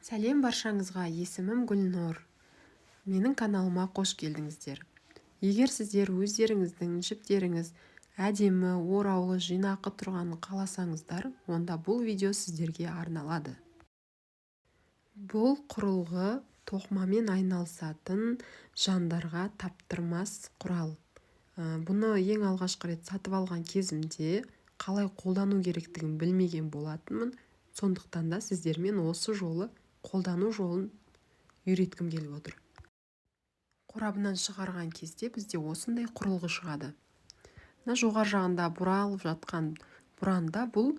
Сәлем баршаңызға, есімім Гүлнұр. Менің каналыма қош келдіңіздер. Егер сіздер өздеріңіздің жіптеріңіз әдемі, ораулы, жинақы тұрғанын қаласаңыздар, онда бұл видео сіздерге арналады. Бұл құрылғы тоқымамен айналысатын жандарға таптырмас құрал. Бұны ең алғашқы рет сатып алған кезімде қалай қолдану керектігін білмеген болатынмын. Сондықтан да сіздермен осы жолы қолдану жолын үйреткім келіп отыр. Қорабынан шығарған кезде бізде осындай құрылғы шығады. Мына жоғар жағында бұралып жатқан бұранда бұл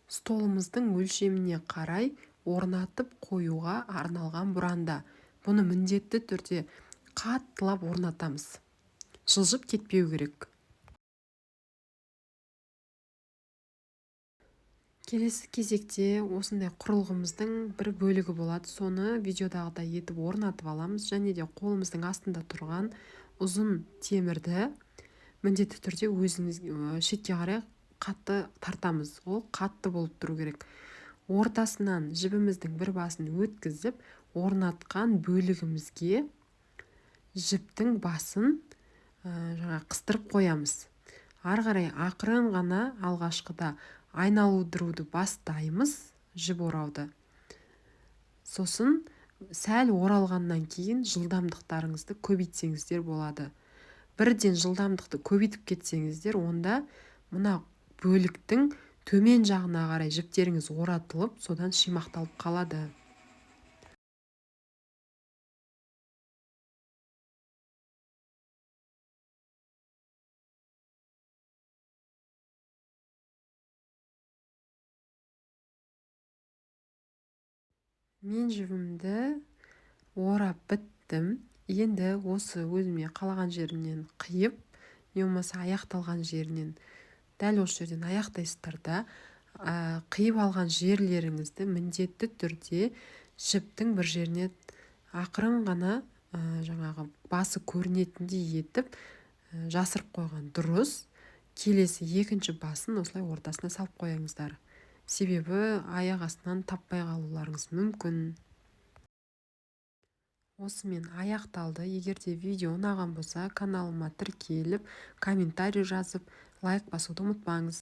столымыздың өлшеміне қарай орнатып қоюға арналған бұранда. Бұны міндетті түрде қаттылап орнатамыз. Жылжып кетпеу керек. Келесі кезекте осындай құрылғымыздың бір бөлігі болады. Соны видеодағыдай етіп орнатып аламыз. Және де қолымыздың астында тұрған ұзын темірді міндетті түрде өзіңіз шетке қарай қатты тартамыз. Ол қатты болып тұру керек. Ортасынан жібіміздің бір басын өткізіп, орнатқан бөлігімізге жіптің басын қыстырып қоямыз. Ары қарай ақырын ғана алғашқыда айналдыруды бастаймыз, жіп орауды. Сосын сәл оралғаннан кейін жылдамдықтарыңызды көбейтсеңіздер болады. Бірден жылдамдықты көбейтіп кетсеңіздер, онда мына бөліктің төмен жағына қарай жіптеріңіз оратылып, содан шимақталып қалады. Мен жібімді орап біттім. Енді осы өзіме қалаған жерімнен қиып, не болмаса аяқталған жерінен, дәл осы жерден аяқтайсыздар да, қиып алған жерлеріңізді міндетті түрде жіптің бір жеріне ақырын ғана жаңағы басы көрінетіндей етіп жасырып қойған дұрыс. Келесі екінші басын осылай ортасына салып қойыңыздар. Себебі аяқ астынан таппай қалуларыңыз мүмкін. Осымен аяқталды. Егер де видео ұнаған болса, каналыма тіркеліп, комментарий жазып, лайк басуды ұмытпаңыз.